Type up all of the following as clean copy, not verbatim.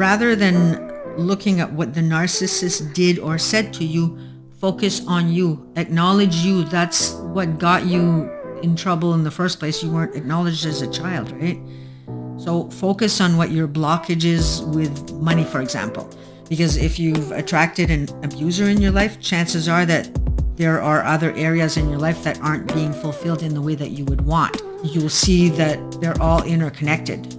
Rather than looking at what the narcissist did or said to you, focus on you. Acknowledge you. That's what got you in trouble in the first place. You weren't acknowledged as a child, right? So focus on what your blockage is with money, for example. Because if you've attracted an abuser in your life, chances are that there are other areas in your life that aren't being fulfilled in the way that you would want. You'll see that they're all interconnected.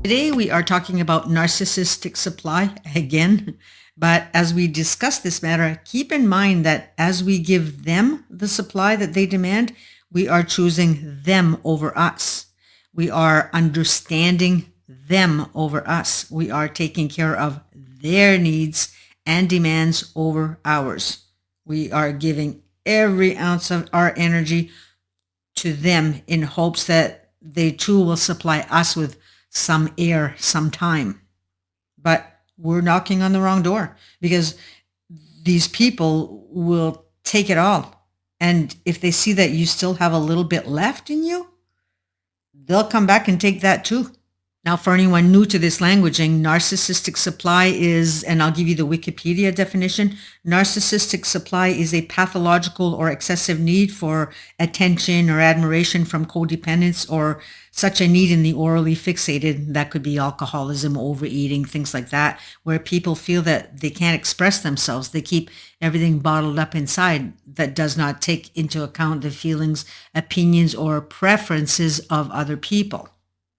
Today we are talking about narcissistic supply again, but as we discuss this matter, keep in mind that as we give them the supply that they demand, we are choosing them over us. We are understanding them over us. We are taking care of their needs and demands over ours. We are giving every ounce of our energy to them in hopes that they too will supply us with some air, some time. But we're knocking on the wrong door because these people will take it all. And if they see that you still have a little bit left in you, they'll come back and take that too. Now, for anyone new to this languaging, narcissistic supply is, and I'll give you the Wikipedia definition, narcissistic supply is a pathological or excessive need for attention or admiration from codependents, or such a need in the orally fixated. That could be alcoholism, overeating, things like that, where people feel that they can't express themselves. They keep everything bottled up inside that does not take into account the feelings, opinions, or preferences of other people.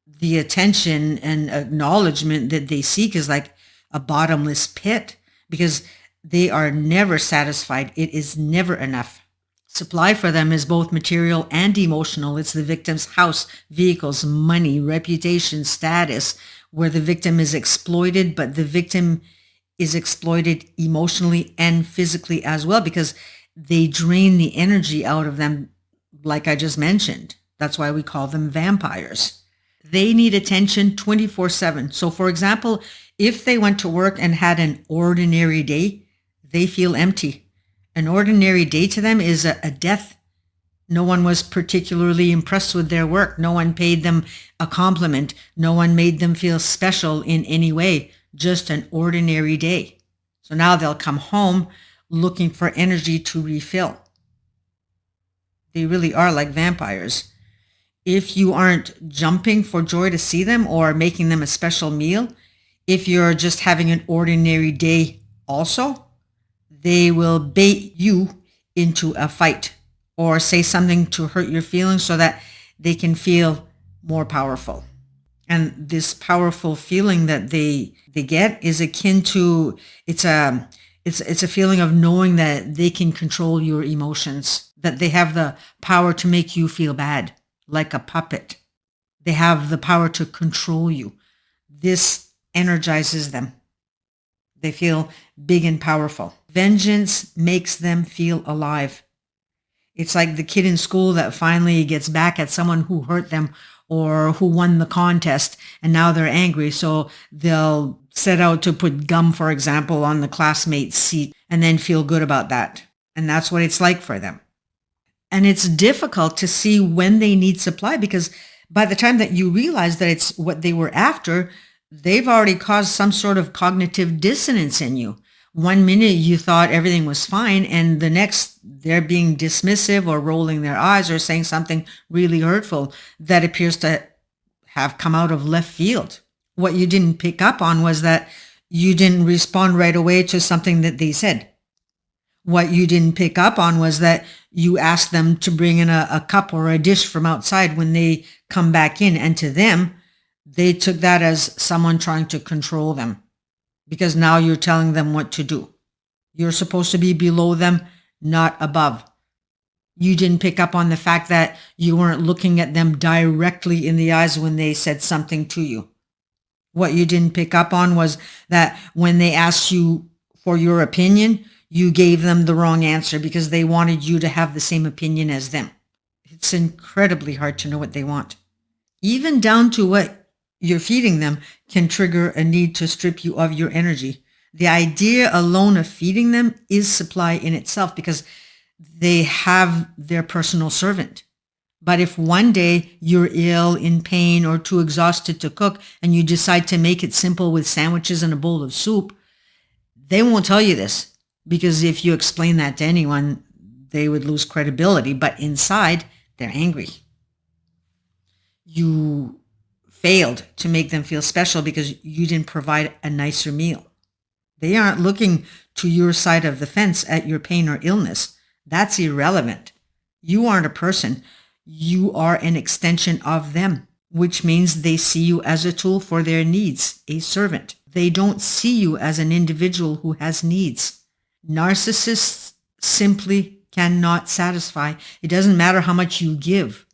The attention and acknowledgement that they seek is like a bottomless pit because they are never satisfied. It is never enough. Supply for them is both material and emotional. It's the victim's house, vehicles, money, reputation, status, where the victim is exploited, but the victim is exploited emotionally and physically as well because they drain the energy out of them, like I just mentioned. That's why we call them vampires. They need attention 24/7. So for example, if they went to work and had an ordinary day, they feel empty. An ordinary day to them is a death. No one was particularly impressed with their work. No one paid them a compliment. No one made them feel special in any way. Just an ordinary day. So now they'll come home looking for energy to refill. They really are like vampires. If you aren't jumping for joy to see them or making them a special meal, if you're just having an ordinary day also, they will bait you into a fight or say something to hurt your feelings so that they can feel more powerful. And this powerful feeling that they get is akin to, it's a feeling of knowing that they can control your emotions, that they have the power to make you feel bad. Like a puppet. They have the power to control you. This energizes them. They feel big and powerful. Vengeance makes them feel alive. It's like the kid in school that finally gets back at someone who hurt them or who won the contest, and now they're angry, so they'll set out to put gum, for example, on the classmate's seat and then feel good about that. And that's what it's like for them. And it's difficult to see when they need supply because by the time that you realize that it's what they were after, they've already caused some sort of cognitive dissonance in you. One minute you thought everything was fine, and the next they're being dismissive or rolling their eyes or saying something really hurtful that appears to have come out of left field. What you didn't pick up on was that you didn't respond right away to something that they said. What you didn't pick up on was that you asked them to bring in a cup or a dish from outside when they come back in. And to them, they took that as someone trying to control them because now you're telling them what to do. You're supposed to be below them, not above. You didn't pick up on the fact that you weren't looking at them directly in the eyes when they said something to you. What you didn't pick up on was that when they asked you for your opinion, you gave them the wrong answer because they wanted you to have the same opinion as them. It's incredibly hard to know what they want. Even down to what you're feeding them can trigger a need to strip you of your energy. The idea alone of feeding them is supply in itself because they have their personal servant. But if one day you're ill, in pain, or too exhausted to cook, and you decide to make it simple with sandwiches and a bowl of soup, they won't tell you this, because if you explain that to anyone, they would lose credibility. But inside, they're angry. You failed to make them feel special because you didn't provide a nicer meal. They aren't looking to your side of the fence at your pain or illness. That's irrelevant. You aren't a person. You are an extension of them, which means they see you as a tool for their needs, a servant. They don't see you as an individual who has needs. Narcissists simply cannot satisfy. It doesn't matter how much you give.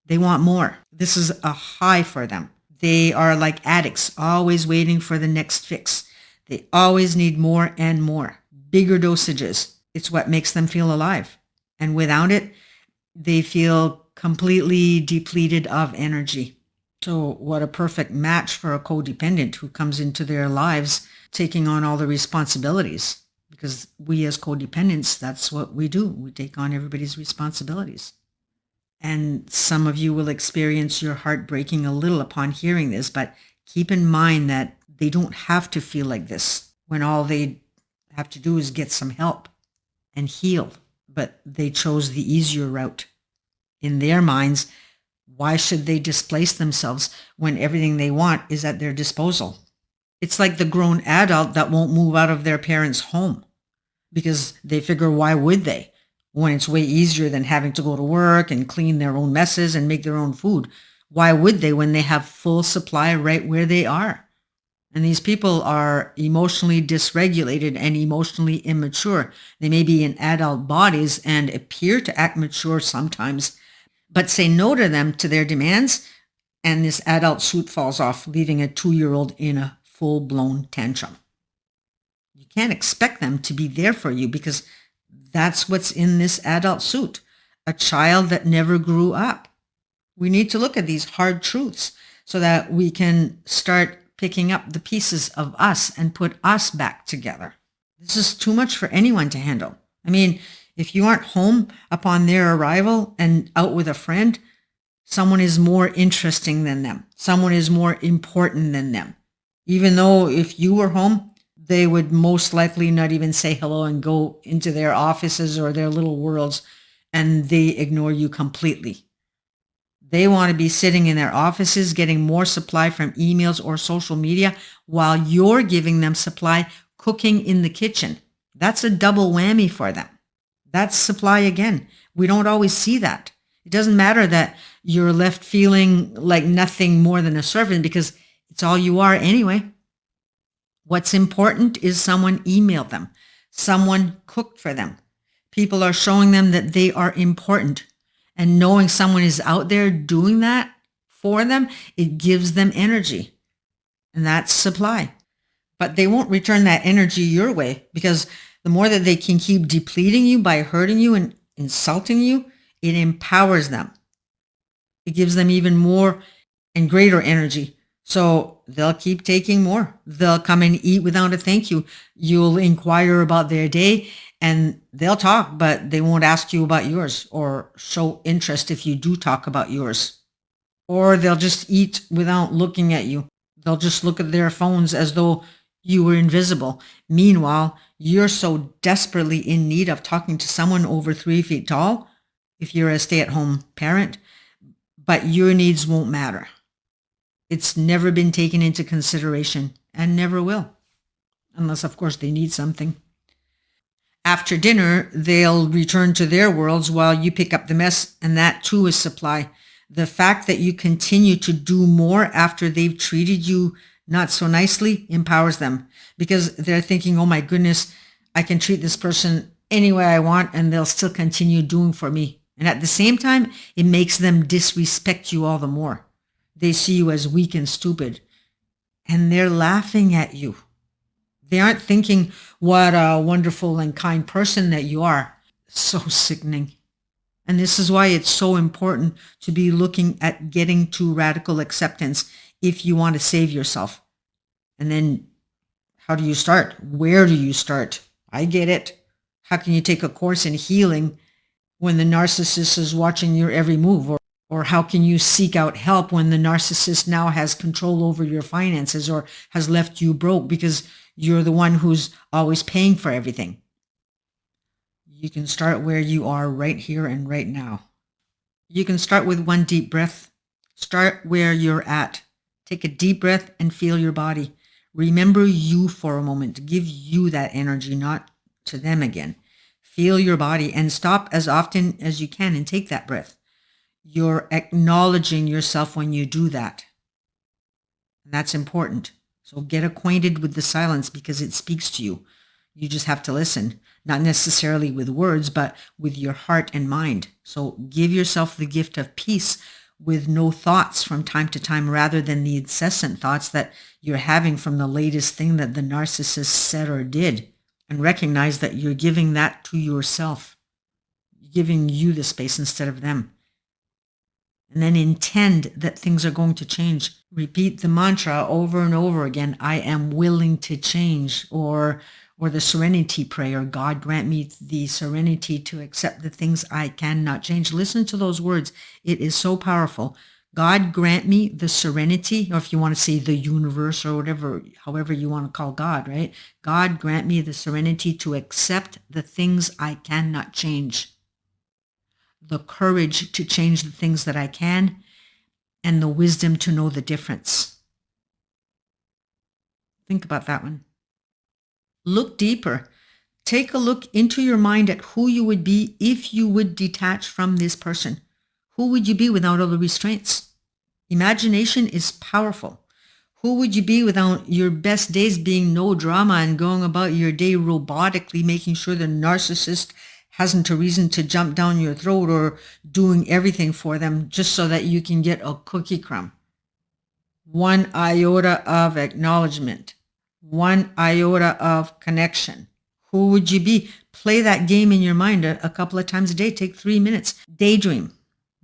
They want more. This is a high for them. They are like addicts, always waiting for the next fix. They always need more and more, bigger dosages. It's what makes them feel alive. And without it, they feel completely depleted of energy. So what a perfect match for a codependent who comes into their lives taking on all the responsibilities. Because we as codependents, that's what we do. We take on everybody's responsibilities. And some of you will experience your heart breaking a little upon hearing this, but keep in mind that they don't have to feel like this when all they have to do is get some help and heal. But they chose the easier route. In their minds, why should they displace themselves when everything they want is at their disposal? It's like the grown adult that won't move out of their parents' home because they figure, why would they? When it's way easier than having to go to work and clean their own messes and make their own food. Why would they when they have full supply right where they are? And these people are emotionally dysregulated and emotionally immature. They may be in adult bodies and appear to act mature sometimes, but say no to them, to their demands, and this adult suit falls off, leaving a 2-year-old in a full-blown tantrum. You can't expect them to be there for you because that's what's in this adult suit, a child that never grew up. We need to look at these hard truths so that we can start picking up the pieces of us and put us back together. This is too much for anyone to handle. I mean, if you aren't home upon their arrival and out with a friend, someone is more interesting than them. Someone is more important than them. Even though if you were home, they would most likely not even say hello and go into their offices or their little worlds, and they ignore you completely. They want to be sitting in their offices getting more supply from emails or social media while you're giving them supply cooking in the kitchen. That's a double whammy for them. That's supply again. We don't always see that. It doesn't matter that you're left feeling like nothing more than a servant because it's all you are anyway. What's important is someone emailed them. Someone cooked for them. People are showing them that they are important. And knowing someone is out there doing that for them, it gives them energy. And that's supply. But they won't return that energy your way because the more that they can keep depleting you by hurting you and insulting you, it empowers them. It gives them even more and greater energy. So they'll keep taking more. They'll come and eat without a thank you. You'll inquire about their day and they'll talk, but they won't ask you about yours or show interest if you do talk about yours. Or they'll just eat without looking at you. They'll just look at their phones as though you were invisible. Meanwhile, you're so desperately in need of talking to someone over 3 feet tall, if you're a stay-at-home parent, but your needs won't matter. It's never been taken into consideration and never will, unless, of course, they need something. After dinner, they'll return to their worlds while you pick up the mess, and that too is supply. The fact that you continue to do more after they've treated you not so nicely empowers them because they're thinking, oh my goodness, I can treat this person any way I want and they'll still continue doing for me. And at the same time, it makes them disrespect you all the more. They see you as weak and stupid, and they're laughing at you. They aren't thinking what a wonderful and kind person that you are. So sickening. And this is why it's so important to be looking at getting to radical acceptance if you want to save yourself. And then how do you start? Where do you start? I get it. How can you take a course in healing when the narcissist is watching your every move, or Or how can you seek out help when the narcissist now has control over your finances or has left you broke because you're the one who's always paying for everything? You can start where you are right here and right now. You can start with one deep breath. Start where you're at. Take a deep breath and feel your body. Remember you for a moment. Give you that energy, not to them again. Feel your body and stop as often as you can and take that breath. You're acknowledging yourself when you do that. And that's important. So get acquainted with the silence because it speaks to you. You just have to listen, not necessarily with words, but with your heart and mind. So give yourself the gift of peace with no thoughts from time to time, rather than the incessant thoughts that you're having from the latest thing that the narcissist said or did. And recognize that you're giving that to yourself, giving you the space instead of them. And then intend that things are going to change. Repeat the mantra over and over again. I am willing to change, or the serenity prayer. God grant me the serenity to accept the things I cannot change. Listen to those words. It is so powerful. God grant me the serenity, or if you want to say the universe or whatever, however you want to call God, right? God grant me the serenity to accept the things I cannot change. The courage to change the things that I can, and the wisdom to know the difference. Think about that one. Look deeper. Take a look into your mind at who you would be if you would detach from this person. Who would you be without all the restraints? Imagination is powerful. Who would you be without your best days being no drama and going about your day robotically, making sure the narcissist hasn't a reason to jump down your throat, or doing everything for them just so that you can get a cookie crumb? One iota of acknowledgement. One iota of connection. Who would you be? Play that game in your mind a couple of times a day. Take 3 minutes. Daydream.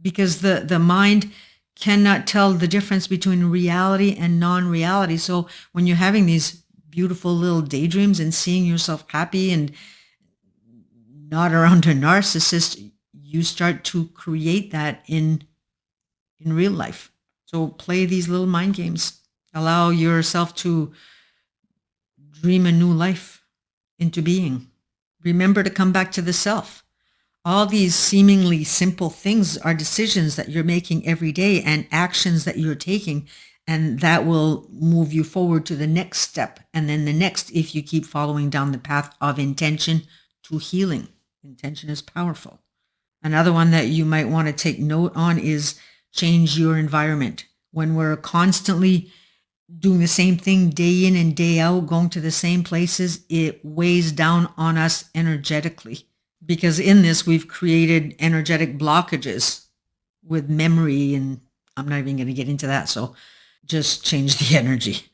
Because the mind cannot tell the difference between reality and non-reality. So when you're having these beautiful little daydreams and seeing yourself happy and not around a narcissist, you start to create that in real life. So play these little mind games. Allow yourself to dream a new life into being. Remember to come back to the self. All these seemingly simple things are decisions that you're making every day and actions that you're taking, and that will move you forward to the next step, and then the next, if you keep following down the path of intention to healing. Intention is powerful. Another one that you might want to take note on is change your environment. When we're constantly doing the same thing day in and day out, going to the same places, it weighs down on us energetically. Because in this, we've created energetic blockages with memory, and I'm not even going to get into that. So just change the energy.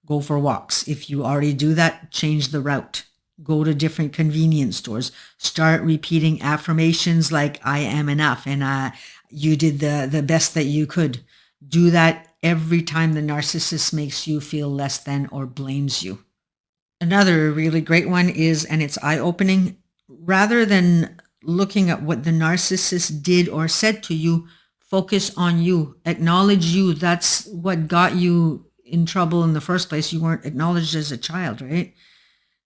Go for walks. If you already do that, change the route. Go to different convenience stores. Start repeating affirmations like I am enough and you did the best that you could. Do that every time the narcissist makes you feel less than or blames you. Another really great one is, and it's eye-opening, rather than looking at what the narcissist did or said to you, focus on you. Acknowledge you. That's what got you in trouble in the first place. You weren't acknowledged as a child, right?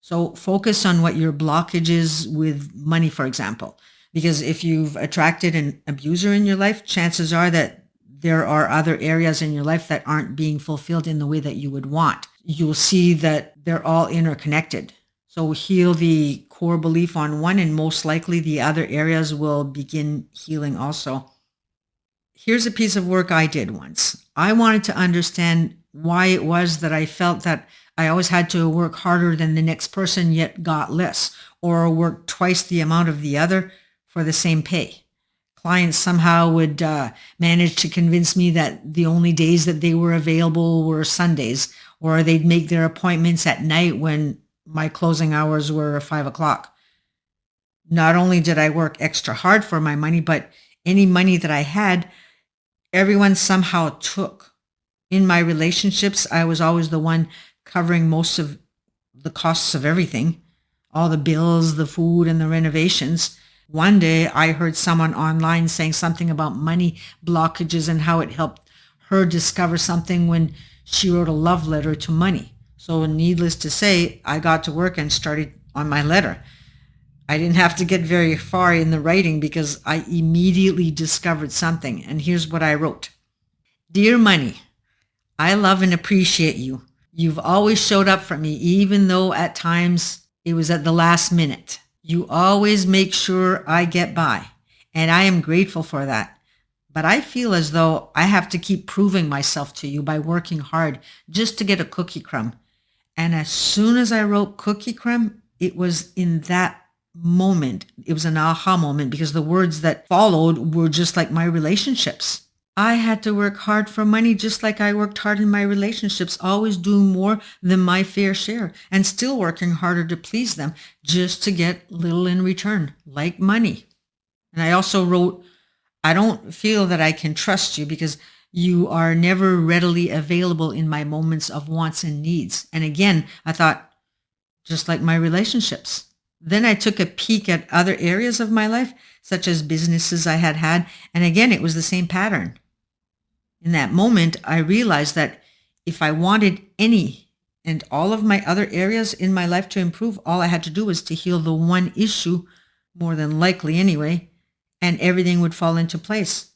So focus on what your blockage is with money, for example. Because if you've attracted an abuser in your life, chances are that there are other areas in your life that aren't being fulfilled in the way that you would want. You'll see that they're all interconnected. So heal the core belief on one, and most likely the other areas will begin healing also. Here's a piece of work I did once. I wanted to understand why it was that I felt that I always had to work harder than the next person yet got less, or work twice the amount of the other for the same pay. Clients somehow would manage to convince me that the only days that they were available were Sundays, or they'd make their appointments at night when my closing hours were 5 o'clock. Not only did I work extra hard for my money, but any money that I had, everyone somehow took. In my relationships, I was always the one covering most of the costs of everything, all the bills, the food, and the renovations. One day I heard someone online saying something about money blockages and how it helped her discover something when she wrote a love letter to money. So needless to say, I got to work and started on my letter. I didn't have to get very far in the writing because I immediately discovered something. And here's what I wrote. Dear Money, I love and appreciate you. You've always showed up for me, even though at times it was at the last minute. You always make sure I get by, and I am grateful for that. But I feel as though I have to keep proving myself to you by working hard just to get a cookie crumb. And as soon as I wrote cookie crumb, it was in that moment, it was an aha moment because the words that followed were just like my relationships. I had to work hard for money just like I worked hard in my relationships, always doing more than my fair share and still working harder to please them just to get little in return, like money. And I also wrote, I don't feel that I can trust you because you are never readily available in my moments of wants and needs. And again, I thought, just like my relationships. Then I took a peek at other areas of my life, such as businesses I had had. And again, it was the same pattern. In that moment, I realized that if I wanted any and all of my other areas in my life to improve, all I had to do was to heal the one issue, more than likely anyway, and everything would fall into place.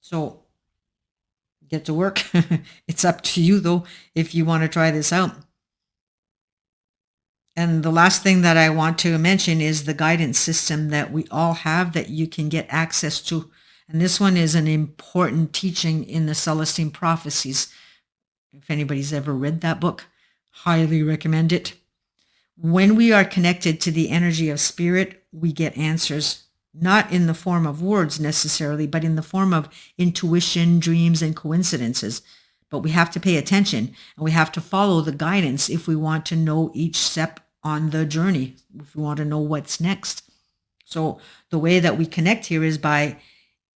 So get to work. It's up to you, though, if you want to try this out. And the last thing that I want to mention is the guidance system that we all have that you can get access to. And this one is an important teaching in the Celestine Prophecies. If anybody's ever read that book, highly recommend it. When we are connected to the energy of spirit, we get answers, not in the form of words necessarily, but in the form of intuition, dreams, and coincidences. But we have to pay attention and we have to follow the guidance if we want to know each step on the journey, if we want to know what's next. So the way that we connect here is by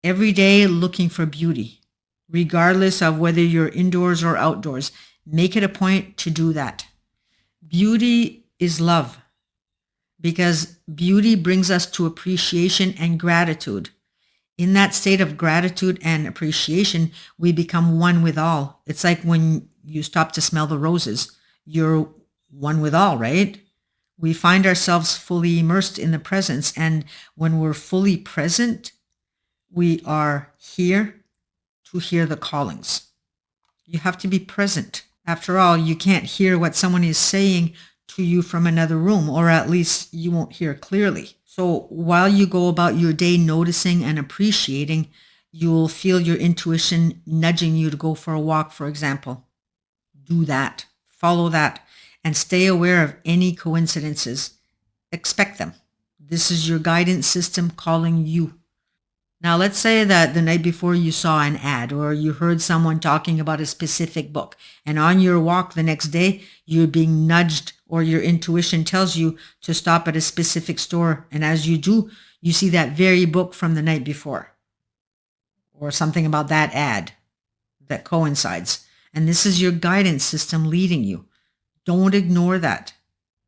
every day looking for beauty, regardless of whether you're indoors or outdoors. Make it a point to do that. Beauty is love because beauty brings us to appreciation and gratitude. In that state of gratitude and appreciation, we become one with all. It's like when you stop to smell the roses, you're one with all, right? We find ourselves fully immersed in the presence. And when we're fully present, we are here to hear the callings. You have to be present. After all, you can't hear what someone is saying to you from another room, or at least you won't hear clearly. So while you go about your day noticing and appreciating, you'll feel your intuition nudging you to go for a walk, for example. Do that. Follow that. And stay aware of any coincidences. Expect them. This is your guidance system calling you. Now, let's say that the night before you saw an ad or you heard someone talking about a specific book, and on your walk the next day, you're being nudged or your intuition tells you to stop at a specific store. And as you do, you see that very book from the night before or something about that ad that coincides. And this is your guidance system leading you. Don't ignore that,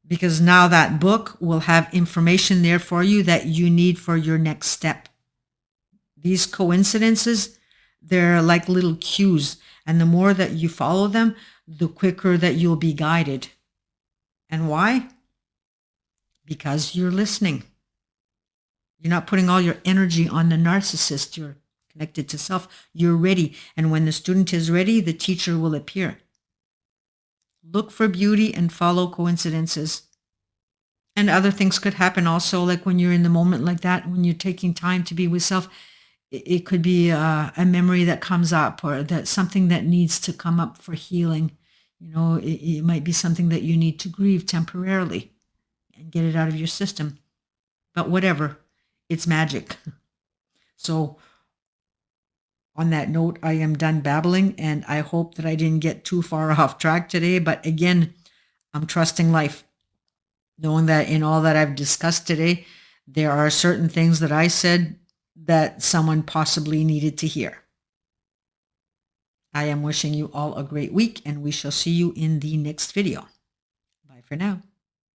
because now that book will have information there for you that you need for your next step. These coincidences, they're like little cues, and the more that you follow them, the quicker that you'll be guided. And why? Because you're listening. You're not putting all your energy on the narcissist. You're connected to self. You're ready. And when the student is ready, the teacher will appear. Look for beauty and follow coincidences. And other things could happen also, like when you're in the moment like that, when you're taking time to be with self. It could be a memory that comes up, or that something that needs to come up for healing. You know, it might be something that you need to grieve temporarily and get it out of your system. But whatever, it's magic. So on that note, I am done babbling, and I hope that I didn't get too far off track today. But again, I'm trusting life, knowing that in all that I've discussed today, there are certain things that I said that someone possibly needed to hear. I am wishing you all a great week, and we shall see you in the next video. Bye for now.